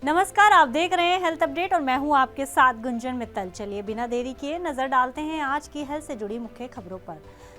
नमस्कार, आप देख रहे हैं हेल्थ अपडेट और मैं हूं आपके साथ गुंजन मित्तल। चलिए बिना देरी किए नजर डालते हैं आज की हेल्थ से जुड़ी मुख्य खबरों पर।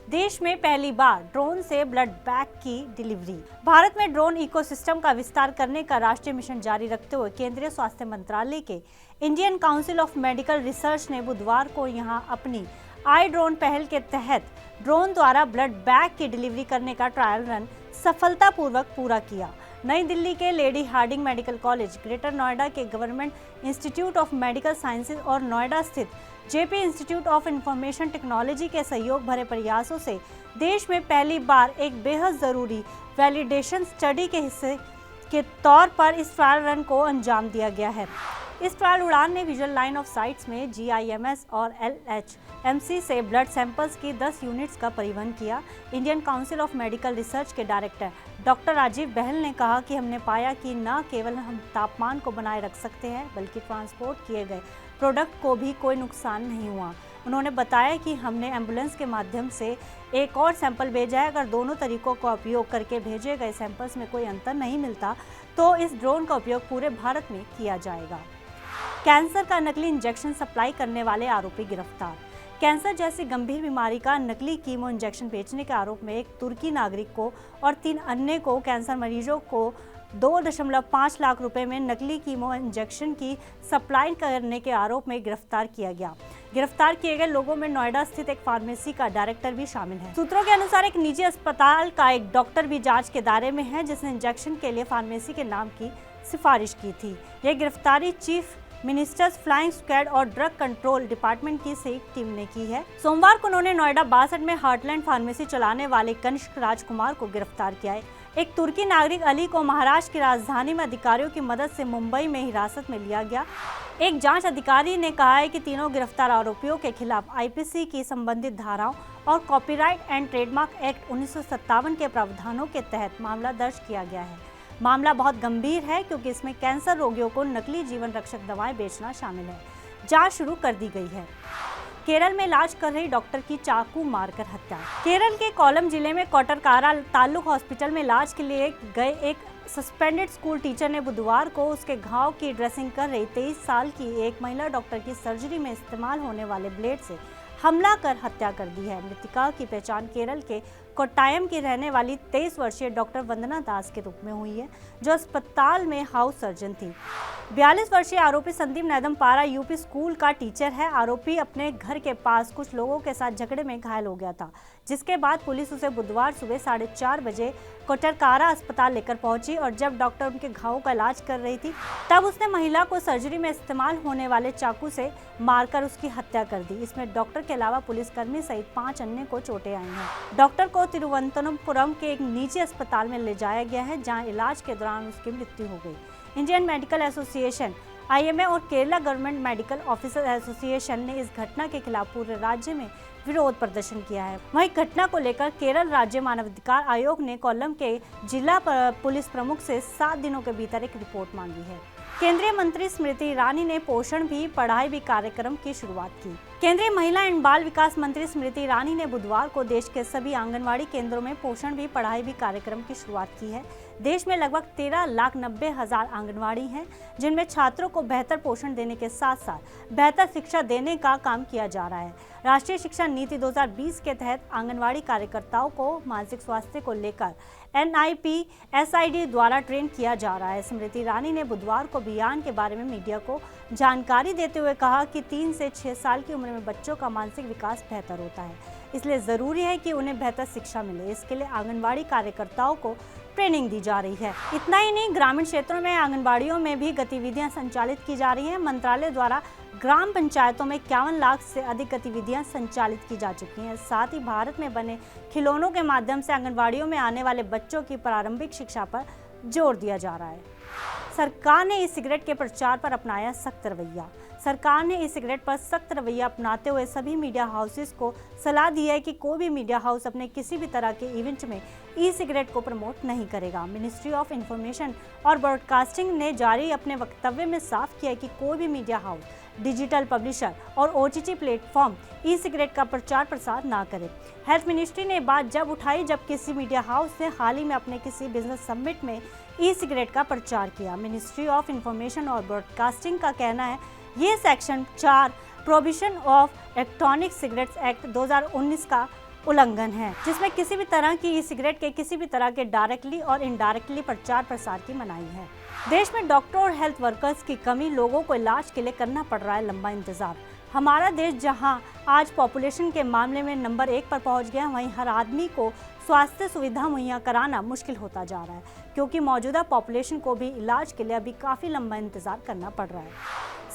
देश में पहली बार ड्रोन से ब्लड बैंक की डिलीवरी। भारत में ड्रोन इकोसिस्टम का विस्तार करने का राष्ट्रीय मिशन जारी रखते हुए केंद्रीय स्वास्थ्य मंत्रालय के Indian council of medical research ने बुधवार को यहां अपनी आई ड्रोन पहल के तहत ड्रोन द्वारा ब्लड बैंक की डिलीवरी करने का ट्रायल रन सफलतापूर्वक पूरा किया। नई दिल्ली के Lady Hardinge Medical College, Greater Noida के government institute of medical sciences और नोएडा स्थित JP institute of information technology के सहयोग भरे प्रयासों से देश में पहली बार एक बेहद जरूरी वैलिडेशन स्टडी के हिस्से के तौर पर इस ट्रायल रन को अंजाम दिया गया है। इस ट्रायल उड़ान ने विजुअल लाइन ऑफ साइट्स में GIMS और LHMC से ब्लड सैंपल्स की 10 यूनिट्स का परिवहन किया। Indian council of medical research के डायरेक्टर डॉक्टर राजीव बहल ने कहा कि हमने पाया कि न केवल हम तापमान को बनाए रख सकते हैं बल्कि ट्रांसपोर्ट किए गए प्रोडक्ट को भी कोई नुकसान नहीं हुआ। उन्होंने बताया कि हमने एम्बुलेंस के माध्यम से एक और सैंपल भेजा है। अगर दोनों तरीकों का उपयोग करके भेजे गए सैंपल्स में कोई अंतर नहीं मिलता तो इस ड्रोन का उपयोग पूरे भारत में किया जाएगा। कैंसर का नकली इंजेक्शन सप्लाई करने वाले आरोपी गिरफ्तार। कैंसर जैसी गंभीर बीमारी का नकली कीमो इंजेक्शन बेचने के आरोप में एक तुर्की नागरिक को और 3 अन्य को कैंसर मरीजों को 2.5 लाख रुपए में नकली कीमो इंजेक्शन की सप्लाई करने के आरोप में गिरफ्तार किया गया। गिरफ्तार किए गए लोगों में नोएडा स्थित एक फार्मेसी का डायरेक्टर भी शामिल है। सूत्रों के अनुसार एक निजी अस्पताल का एक डॉक्टर भी जांच के दायरे में है जिसने इंजेक्शन के लिए फार्मेसी के नाम की सिफारिश की थी। यह गिरफ्तारी चीफ मिनिस्टर्स फ्लाइंग स्क्वाड और ड्रग कंट्रोल डिपार्टमेंट की संयुक्त टीम ने की है। सोमवार को उन्होंने नोएडा 62 में हार्टलैंड फार्मेसी चलाने वाले कनिष्क राजकुमार को गिरफ्तार किया है। एक तुर्की नागरिक अली को महाराष्ट्र की राजधानी में अधिकारियों की मदद से मुंबई में हिरासत में लिया गया। एक जांच अधिकारी ने कहा है कि तीनों गिरफ्तार आरोपियों के खिलाफ IPC की संबंधित धाराओं और कॉपीराइट एंड ट्रेडमार्क एक्ट 1957 के प्रावधानों के तहत मामला दर्ज किया गया है। मामला बहुत गंभीर है क्योंकि इसमें कैंसर रोगियों को नकली जीवन रक्षक दवाएं बेचना शामिल है। जांच शुरू कर दी गई है। केरल में इलाज कर रही डॉक्टर की चाकू मारकर हत्या। केरल के कोल्लम जिले में कोट्टरकारा तालुक हॉस्पिटल में इलाज के लिए गए एक सस्पेंडेड स्कूल टीचर ने बुधवार को उसके घाव की ड्रेसिंग कर रही 23 साल की एक महिला डॉक्टर की सर्जरी में इस्तेमाल होने वाले ब्लेड से हमला कर हत्या कर दी है। मृतका की पहचान केरल के कोट्टायम की रहने वाली 23 वर्षीय डॉक्टर वंदना दास के रूप में हुई है जो अस्पताल में हाउस सर्जन थी। 42 वर्षीय आरोपी संदीप नेदमपारा यूपी स्कूल का टीचर है। आरोपी अपने घर के पास कुछ लोगों के साथ झगड़े में घायल हो गया था जिसके बाद पुलिस उसे बुधवार सुबह 4:30 बजे कोट्टरकारा अस्पताल लेकर पहुंची और जब डॉक्टर उनके घावों का इलाज कर रही थी तब उसने महिला को सर्जरी में इस्तेमाल होने वाले चाकू से मारकर उसकी हत्या कर दी। इसमें डॉक्टर के अलावा पुलिसकर्मी सहित 5 अन्य को चोटें आई हैं। डॉक्टर को तिरुवनंतपुरम के एक निजी अस्पताल में ले जाया गया है जहां इलाज के दौरान उसकी मृत्यु हो गई। इंडियन मेडिकल एसोसिएशन IMA और Kerala government medical officer association ने इस घटना के खिलाफ पूरे राज्य में विरोध प्रदर्शन किया है। वहीं घटना को लेकर केरल राज्य मानवाधिकार आयोग ने कोल्लम के जिला पुलिस प्रमुख से 7 दिनों के भीतर एक रिपोर्ट मांगी है। केंद्रीय मंत्री स्मृति ईरानी ने पोषण भी पढ़ाई भी कार्यक्रम की शुरुआत की। केंद्रीय महिला एवं बाल विकास मंत्री स्मृति ईरानी ने बुधवार को देश के सभी आंगनवाड़ी केंद्रों में पोषण भी पढ़ाई भी कार्यक्रम की शुरुआत की है। देश में लगभग 13,90,000 आंगनवाड़ी हैं जिनमें छात्रों को बेहतर पोषण देने के साथ साथ बेहतर शिक्षा देने का काम किया जा रहा है। राष्ट्रीय शिक्षा नीति 2020 के तहत आंगनवाड़ी कार्यकर्ताओं को मानसिक स्वास्थ्य को लेकर NIPSID द्वारा ट्रेन किया जा रहा है। स्मृति ईरानी ने बुधवार को अभियान के बारे में मीडिया को जानकारी देते हुए कहा कि 3 से 6 साल की उम्र में बच्चों का मानसिक विकास बेहतर होता है, इसलिए ज़रूरी है कि उन्हें बेहतर शिक्षा मिले। इसके लिए आंगनवाड़ी कार्यकर्ताओं को ट्रेनिंग दी जा रही है। इतना ही नहीं, ग्रामीण क्षेत्रों में आंगनबाड़ियों में भी गतिविधियां संचालित की जा रही हैं। मंत्रालय द्वारा ग्राम पंचायतों में 51 लाख से अधिक गतिविधियां संचालित की जा चुकी हैं। साथ ही भारत में बने खिलौनों के माध्यम से आंगनबाड़ियों में आने वाले बच्चों की प्रारंभिक शिक्षा पर जोर दिया जा रहा है। सरकार ने ई सिगरेट के प्रचार पर अपनाया सख्त रवैया। सरकार ने ई सिगरेट पर सख्त रवैया अपनाते हुए सभी मीडिया हाउसेस को सलाह दी है कि कोई भी मीडिया हाउस अपने किसी भी तरह के इवेंट में ई सिगरेट को प्रमोट नहीं करेगा। मिनिस्ट्री ऑफ इंफॉर्मेशन और ब्रॉडकास्टिंग ने जारी अपने वक्तव्य में साफ किया है कि कोई भी मीडिया हाउस डिजिटल पब्लिशर और OTT प्लेटफॉर्म ई सिगरेट का प्रचार प्रसार ना करें। हेल्थ मिनिस्ट्री ने बात जब उठाई जब किसी मीडिया हाउस ने हाल ही में अपने किसी बिजनेस समिट में ई सिगरेट का प्रचार किया। मिनिस्ट्री ऑफ इंफॉर्मेशन और ब्रॉडकास्टिंग का कहना है ये section 4 prohibition of electronic cigarettes act 2019 का उल्लंघन है, जिसमें किसी भी तरह की ई सिगरेट के किसी भी तरह के डायरेक्टली और इनडायरेक्टली प्रचार प्रसार की मनाही है। देश में डॉक्टर और हेल्थ वर्कर्स की कमी, लोगों को इलाज के लिए करना पड़ रहा है लंबा इंतजार। हमारा देश जहां आज पॉपुलेशन के मामले में नंबर 1 पर पहुंच गया, वहीं हर आदमी को स्वास्थ्य सुविधा मुहैया कराना मुश्किल होता जा रहा है, क्योंकि मौजूदा पॉपुलेशन को भी इलाज के लिए अभी काफ़ी लंबा इंतजार करना पड़ रहा है।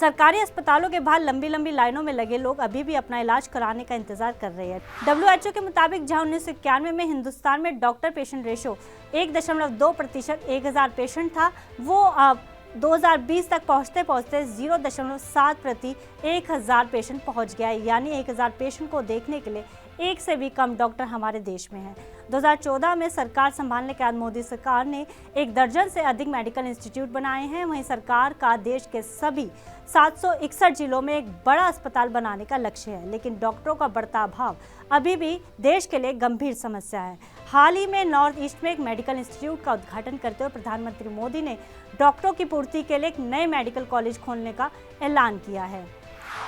सरकारी अस्पतालों के बाहर लंबी लंबी लाइनों में लगे लोग अभी भी अपना इलाज कराने का इंतजार कर रहे हैं। WHO के मुताबिक जहां 1991 में हिंदुस्तान में डॉक्टर पेशेंट रेशो 1.2% 1000 पेशेंट था, वो अब 2020 तक पहुंचते पहुंचते 0.7 प्रति 1000 पेशेंट पहुंच गया है। यानी 1000 पेशेंट को देखने के लिए एक से भी कम डॉक्टर हमारे देश में हैं। 2014 में सरकार संभालने के बाद मोदी सरकार ने 1 दर्जन से अधिक मेडिकल इंस्टीट्यूट बनाए हैं। वहीं सरकार का देश के सभी 761 जिलों में एक बड़ा अस्पताल बनाने का लक्ष्य है, लेकिन डॉक्टरों का बढ़ता अभाव अभी भी देश के लिए गंभीर समस्या है। हाल ही में नॉर्थ ईस्ट में एक मेडिकल इंस्टीट्यूट का उद्घाटन करते हुए प्रधानमंत्री मोदी ने डॉक्टरों की पूर्ति के लिए एक नए मेडिकल कॉलेज खोलने का ऐलान किया है।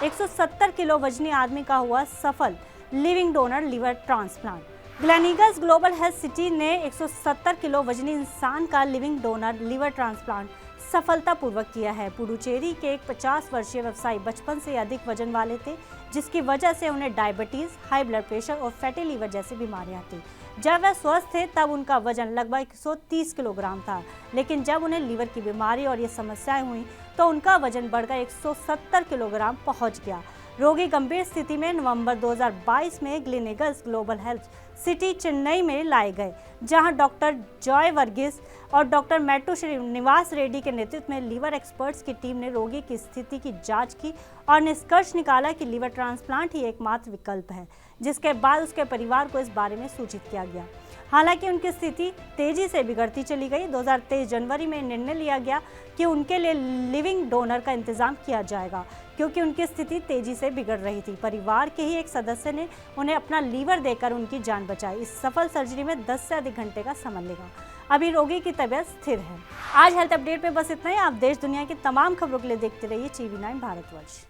170 किलो वजनी आदमी का हुआ सफल living donor liver transplant. Gleneagles Global Health City ने 170 किलो वजनी इंसान का लिविंग डोनर लीवर ट्रांसप्लांट सफलतापूर्वक किया है। पुडुचेरी के एक 50 वर्षीय व्यवसायी बचपन से अधिक वजन वाले थे, जिसकी वजह से उन्हें डायबिटीज, हाई ब्लड प्रेशर और फैटी लीवर जैसी बीमारियां थी। जब वह स्वस्थ थे तब उनका वजन लगभग 130 किलोग्राम था, लेकिन जब उन्हें लीवर की बीमारी और ये समस्याएं हुई तो उनका वजन बढ़कर 170 किलोग्राम पहुंच गया। रोगी गंभीर स्थिति में नवंबर 2022 में Gleneagles Global Health city Chennai में लाए गए, जहां डॉक्टर जॉय वर्गीस और डॉक्टर मैट्टू श्रीनिवास रेड्डी के नेतृत्व में लीवर एक्सपर्ट्स की टीम ने रोगी की स्थिति की जांच की और निष्कर्ष निकाला कि लीवर ट्रांसप्लांट ही एकमात्र विकल्प है, जिसके बाद उसके परिवार को इस बारे में सूचित किया गया। हालांकि उनकी स्थिति तेजी से बिगड़ती चली गई। 2023 जनवरी में निर्णय लिया गया कि उनके लिए लिविंग डोनर का इंतजाम किया जाएगा, क्योंकि उनकी स्थिति तेजी से बिगड़ रही थी। परिवार के ही एक सदस्य ने उन्हें अपना लीवर देकर उनकी जान बचाई। इस सफल सर्जरी में 10 से अधिक घंटे का समय लगा। अभी रोगी की तबीयत स्थिर है। आज हेल्थ अपडेट में बस इतना ही। आप देश दुनिया की तमाम खबरों के लिए देखते रहिए TV9 भारतवर्ष।